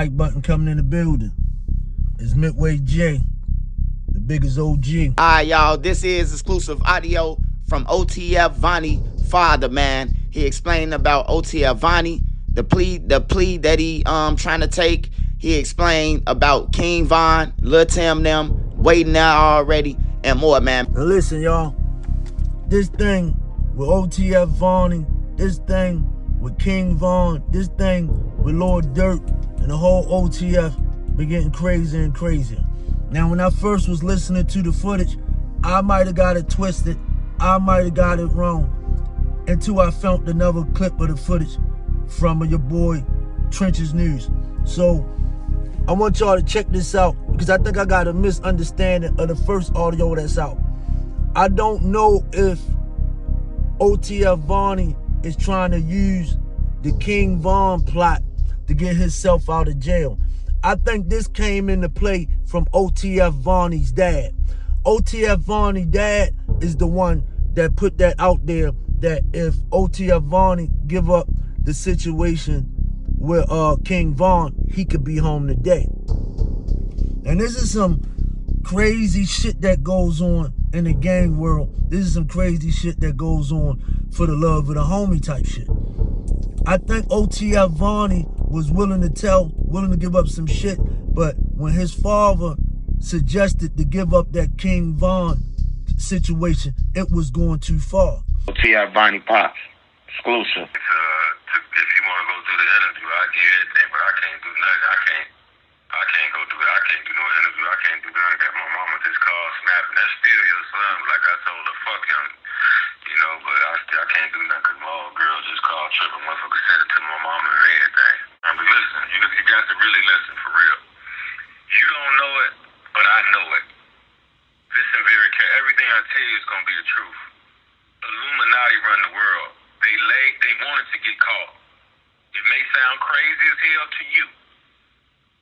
Like button coming in the building. It's Midway J, the biggest OG. Alright, y'all, this is exclusive audio from OTF Vonnie father, man. He explained about OTF Vonnie, the plea that he trying to take. He explained about King Von, Lil Tim them, waiting there already, and more, man. Now listen, y'all. This thing with OTF Vonnie, this thing with King Von, this thing with Lord Durk, and the whole OTF been getting crazier and crazier. Now, when I first was listening to the footage, I might have got it twisted. I might have got it wrong until I found another clip of the footage from your boy Trenches News. So I want y'all to check this out because I think I got a misunderstanding of the first audio that's out. I don't know if OTF Vonnie is trying to use the King Von plot to get himself out of jail. I think this came into play from OTF Vonnie's dad. OTF Vonnie's dad is the one that put that out there, that if OTF Vonnie give up the situation with King Von, he could be home today. And this is some crazy shit that goes on in the gang world. This is some crazy shit that goes on for the love of the homie type shit. I think OTF Vonnie was willing to give up some shit, but when his father suggested to give up that King Von situation, it was going too far. OTF Vonnie Pops, exclusive. If you want to go do the interview, I give you everything, but I can't do nothing. I can't go do that. I can't do no interview. I can't do none of that. My mama just called snapping. That's still your son. Like I told her, fuck him. You know, but I can't do nothing because my old girl just called tripping. Motherfucker said it to my mama and everything. But listen, you got to really listen for real. You don't know it, but I know it. Listen very carefully. Everything I tell you is going to be the truth. Illuminati run the world. They wanted to get caught. It may sound crazy as hell to you.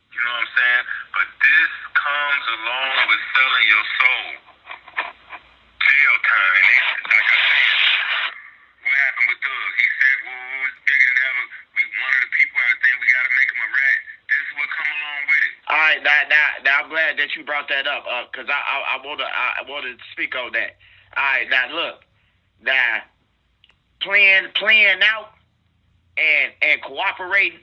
You know what I'm saying? But this comes along with selling your soul. Jail time. And like I said, what happened with Durk? He said, well, we was bigger than ever. We one of the people out there, we got to make him a rat. This is what come along with it. All right, now I'm glad that you brought that up, because I want to speak on that. All right, now look, now playing out and cooperating,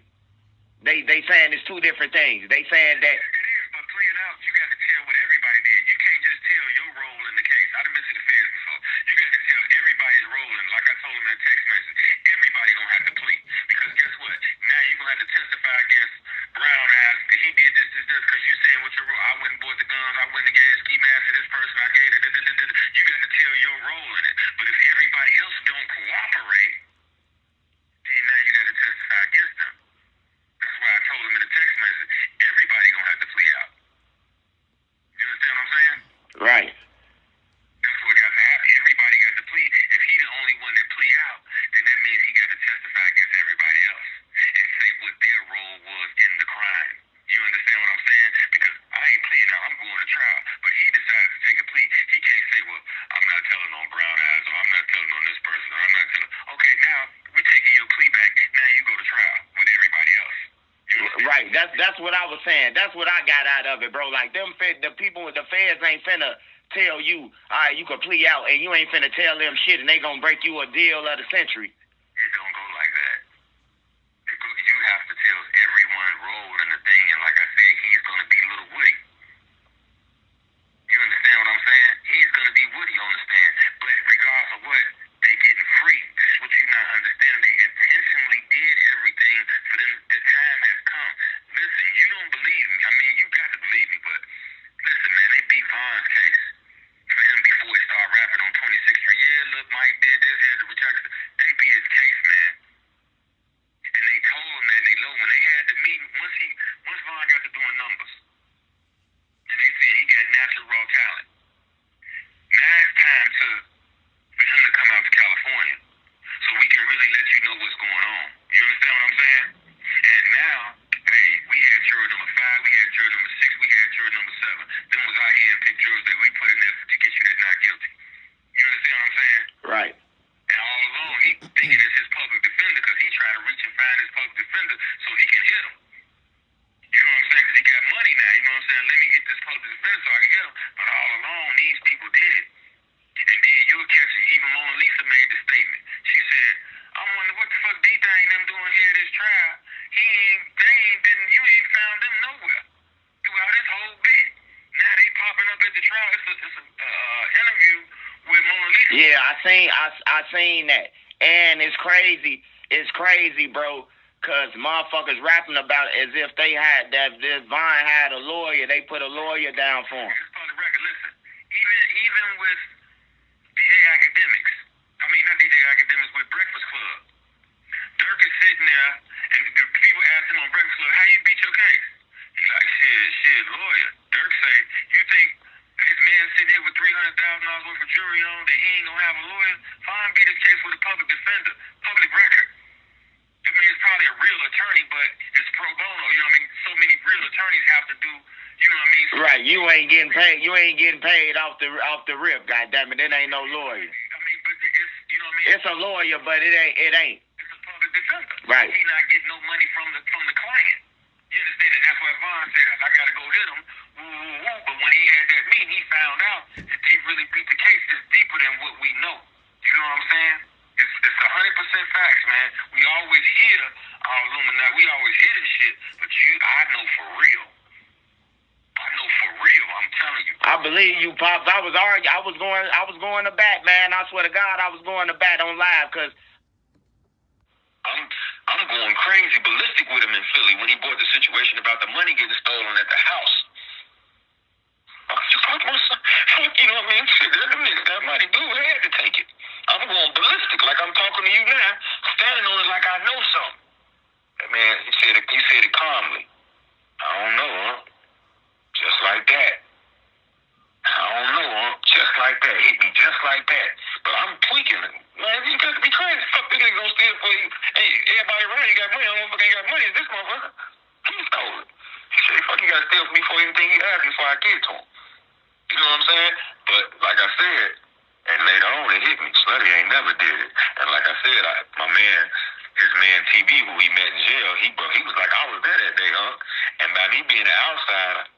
they saying it's two different things. They saying that. It is, but playing out, you got to tell what everybody did. You can't just tell your role in the case. I done been to the feds before. You got to tell everybody's role in. Like I told him in a text message, everybody gonna have to plea. Because guess what? Now you gonna have to testify against Brown ass. He did this, because you saying what your role. I went and bought the guns. I went and gave ski mask to this person. I gave it. You got to tell your role in it. But if everybody else don't cooperate, then now you got to testify against them. That's why I told him in the text message, everybody gonna have to plea out. You understand what I'm saying? Right. That's what got to happen. Everybody got to plea. If he the only one that plea out, then that means he got to testify against everybody else and say what their role was in the crime. You understand what I'm saying? Because I ain't pleading out, I'm going to trial. But he decided to take a plea. He can't say, well, I'm not telling on Brown eyes, or I'm not telling on this person, or I'm not telling. Okay, now we're taking your plea back. Now you go to trial with everybody else. Right, that's what I was saying. That's what I got out of it, bro. Like the people with the feds ain't finna tell you, all right, you can plea out, and you ain't finna tell them shit, and they gonna break you a deal of the century. It don't go like that. You have to tell everyone role in the thing, and like I said, he's gonna be Little Woody. You understand what I'm saying? He's gonna be Woody on the stand. But regardless of what, they getting free. This is what you not understanding. They intentionally did everything for them. The time has come. Listen, you don't believe me. I mean, you got to believe me, but listen, man, they beat Von's case for him before he started rapping on 26th Street. Yeah, look, Mike did this, had the rejection. They beat his Yeah, I seen that. And it's crazy, bro, because motherfuckers rapping about it as if they had, that this Von had a lawyer, they put a lawyer down for him. Listen, even with DJ Academics, not DJ Academics, with Breakfast Club, Durk is sitting there, and the people ask him on Breakfast Club, how you beat your case? He like, shit, lawyer. Durk say, you think his man sitting here with $300,000 worth of jewelry on, that he ain't gonna have a lawyer? Fine, beat his case with a public defender, public record. It's probably a real attorney, but it's pro bono, you know what I mean? So many real attorneys have to do, you know what I mean? So right, you ain't getting paid off the rip, goddammit. It ain't no lawyer. But it's, you know what I mean? It's a lawyer, but it ain't. It's a public defender. Right. He not getting no money from the client. You understand that? That's why Von said, I gotta go hit him. Woo. But when he had that meeting, he found out that he really beat the case. It's deeper than what we know. You know what I'm saying? It's 100% facts, man. We always hear our Illuminati. We always hear this shit. But I know for real. I'm telling you. I believe you, Pops. I was going to bat, man. I swear to God, I was going to bat on live, because I'm going crazy, ballistic with him in Philly when he brought the situation about the money getting stolen at the house. Fuck my son. Fuck, you know what I mean? Shit, that money, dude, they had to take it. I'm going ballistic, like I'm talking to you now, standing on it like I know something. Man, he said it calmly. I don't know, huh? Just like that. I don't know, huh? Just like that. Hit me just like that. But I'm tweaking it. Man, you got to be crazy. Fuck, this nigga gonna steal for you. Hey, everybody around you got money. I don't motherfucker ain't got money. It's this motherfucker. He stole it. He said, fuck, you got to steal from me for anything he asked me before I give to him. You know what I'm saying? But like I said, and later on it hit me. Slutty ain't never did it. And like I said, his man TB, who he met in jail, he was like, I was there that day, huh? And by me being an outsider,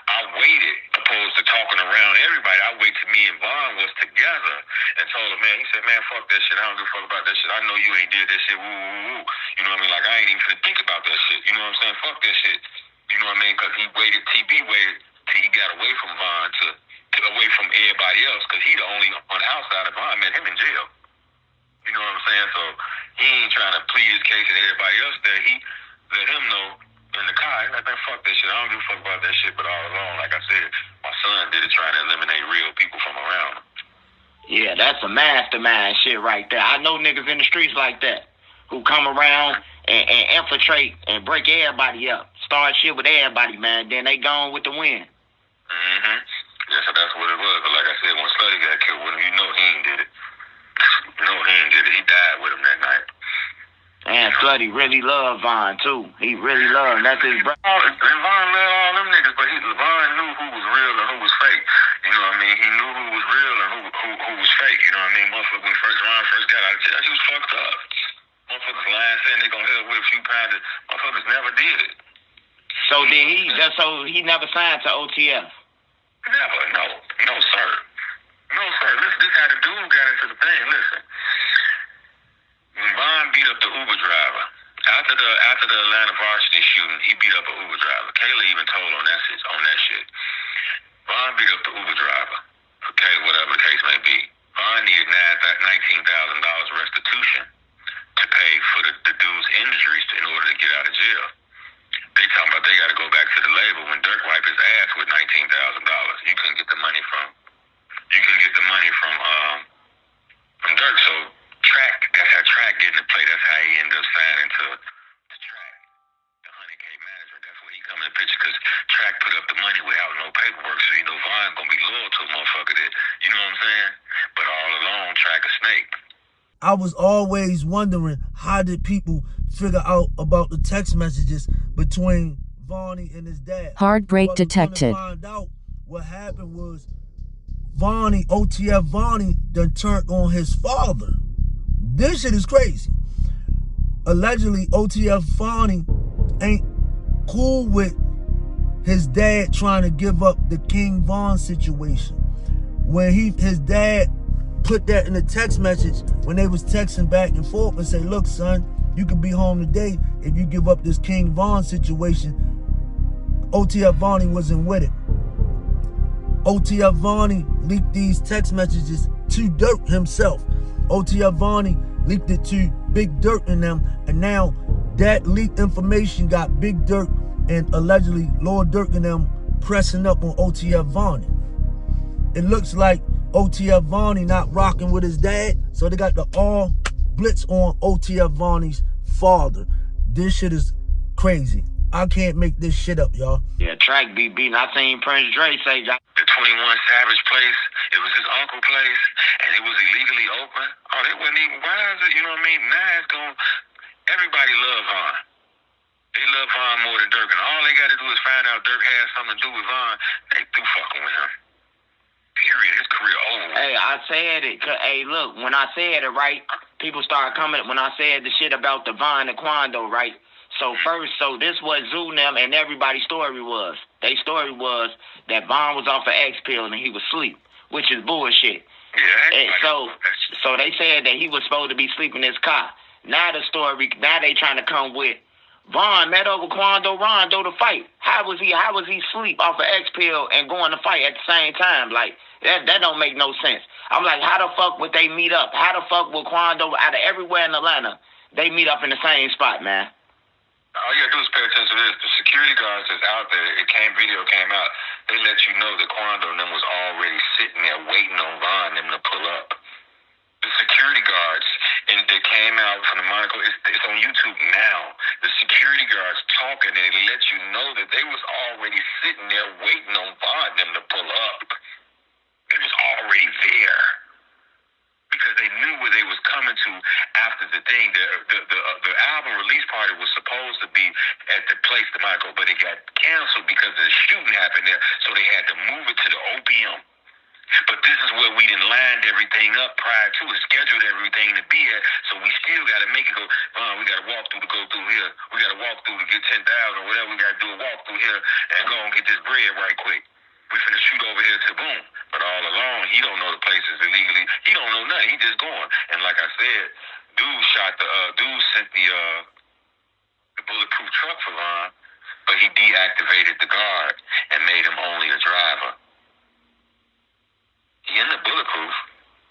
I waited, opposed to talking around everybody. I waited till me and Von was together and told him, man, he said, man, fuck that shit. I don't give a fuck about that shit. I know you ain't did that shit. Woo. You know what I mean? Like, I ain't even finna think about that shit. You know what I'm saying? Fuck that shit. You know what I mean? Because TB waited till he got away from Von to away from everybody else, because he the only on the outside of Von met him in jail. You know what I'm saying? So he ain't trying to plead his case and everybody else there. He let him know in the car, he's like, man, fuck that shit. I don't give a fuck about that shit. But all along, like I said, my son did it trying to eliminate real people from around him. Yeah, that's a mastermind shit right there. I know niggas in the streets like that who come around and infiltrate and break everybody up. Start shit with everybody, man. Then they gone with the win. Mm-hmm. Yeah, so that's what it was. But like I said, when Slutty got killed with him, you know he ain't did it. He died with him that night. And Slutty really loved Von, too. He really loved him. That's his brother. And Von loved all them niggas, but Von knew who was real and who was fake. You know what I mean? He knew who was real and who was fake. You know what I mean? Motherfucker, when Ron first got out of jail, he was fucked up. Motherfuckers lying, saying they gonna help with a few pounds. Motherfuckers never did it. So he never signed to OTF? Never, no, sir. No, sir. This how the dude got into the thing. Listen, when Von beat up the Uber driver, after the Atlanta varsity shooting, he beat up an Uber driver. Kayla even told on that shit. Von beat up the Uber driver. Okay, whatever the case may be. Von needed $19,000 restitution to pay for the dude's injuries in order to get out of jail. They talking about they got to go back to the label when Durk wiped his ass with $19,000. You couldn't get the money from Durk. So that's how Track get into play. That's how he ended up signing to Track, the 100K management. That's where he come in the picture, because Track put up the money without no paperwork. So you know Von gonna be loyal to a motherfucker that, you know what I'm saying? But all along, Track a snake. I was always wondering, how did people figure out about the text messages between Vonnie and his dad? Hard break detected. Find out what happened was Vonnie, OTF Vonnie, done turned on his father. This shit is crazy. Allegedly, OTF Vonnie ain't cool with his dad trying to give up the King Von situation. When his dad put that in the text message when they was texting back and forth and say, look, son, you can be home today if you give up this King Von situation. OTF Vonnie wasn't with it. OTF Vonnie leaked these text messages to to Durk himself. OTF Vonnie leaked it to Big Durk and them, and now that leaked information got Big Durk and allegedly Lord Durk and them pressing up on OTF Vonnie. It looks like OTF Vonnie not rocking with his dad, so they got the all blitz on OTF Vonnie's father. This shit is crazy. I can't make this shit up, y'all. Yeah, track be beating. I seen Prince Dre say that. The 21 Savage place, it was his uncle's place, and it was illegally open. Oh, they wasn't even, why is it, you know what I mean? Now it's going, everybody love Von. They love Von more than Durk, and all they got to do is find out Durk had something to do with Von. They through fucking with him. Period. His career over. Hey, I said it. Hey, look, when I said it, right, people started coming. When I said the shit about the Von and Quando, right? So first, this what Zoo them and everybody's story was. Their story was that Von was off an X pill and he was asleep, which is bullshit. Yeah. And so they said that he was supposed to be sleeping in his car. Now the story, now they trying to come with Von met over Quando Rondo to fight. How was he sleep off an X pill and going to fight at the same time? Like that don't make no sense. I'm like, how the fuck would they meet up? How the fuck would Quando out of everywhere in Atlanta they meet up in the same spot, man? All you gotta do is pay attention to this. The security guards that's out there, video came out, they let you know that Quando and them was already sitting there waiting on Von and them to pull up. The security guards, and they came out from the Monaco, it's on YouTube now. The security guards talking, and they let you know that they was already sitting there waiting on Von and them to pull up. It was already there. Because they knew where they was coming to after the thing. The album release party was supposed to be at the place, the Monaco, but it got canceled because the shooting happened there, so they had to move it to the OPM. But this is where we done lined everything up prior to it, scheduled everything to be at, so we still got to make it go, we got to walk through to go through here. We got to walk through to get 10,000 or whatever. We got to do a walk through here and go and get this bread right quick. We finna shoot over here to boom. But all along, he don't know the places illegally. He don't know nothing. He just going. And like I said, dude sent the bulletproof truck for Von, but he deactivated the guard and made him only a driver. He in the bulletproof,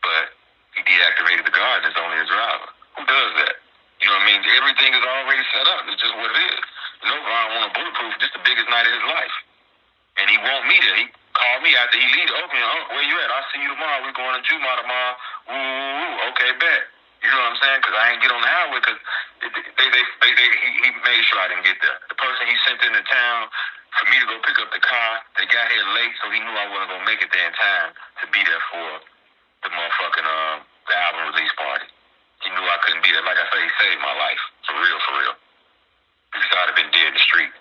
but he deactivated the guard and is only a driver. Who does that? You know what I mean? Everything is already set up. It's just what it is. You know, Von want a bulletproof. This the biggest night of his life. And he want me there. He called me after he leave the opening. Where you at? I'll see you tomorrow. We're going to Juma tomorrow. Ooh, okay, bet. You know what I'm saying? Because I ain't get on the highway because he made sure I didn't get there. The person he sent into town for me to go pick up the car, they got here late, so he knew I wasn't going to make it there in time to be there for the motherfucking the album release party. He knew I couldn't be there. Like I said, he saved my life. For real, for real. Because I'd have been dead in the street.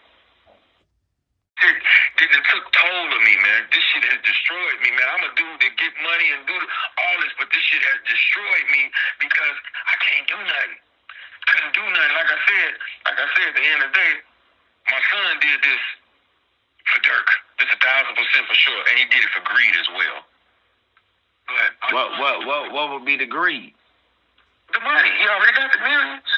It took toll of me, man. This shit has destroyed me, man. I'm a dude that get money and do all this, but this shit has destroyed me because I can't do nothing. Couldn't do nothing. Like I said, at the end of the day, my son did this for Durk. It's 1,000% for sure, and he did it for greed as well. But what would be the greed? The money. He already got the millions.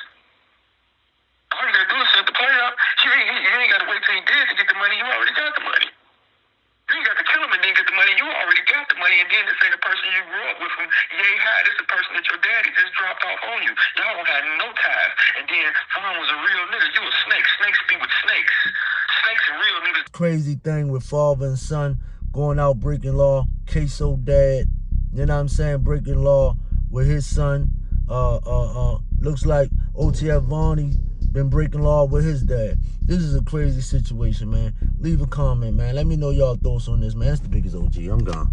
All you gotta do is set the play up. You ain't gotta wait till he dead to get the money. You already got the money. You ain't got to kill him and then get the money. You already got the money. And then this ain't the person you grew up with from yay high. This is the person that your daddy just dropped off on you. Y'all don't have no ties. And then Von was a real nigga. You a snake. Snakes be with snakes. Snakes and real niggas. Crazy thing with father and son going out breaking law. Queso dad, you know what I'm saying, breaking law with his son. Looks like OTF Vonnie been breaking law with his dad. This is a crazy situation, man. Leave a comment, man. Let me know y'all thoughts on this, man. It's the biggest OG. I'm gone.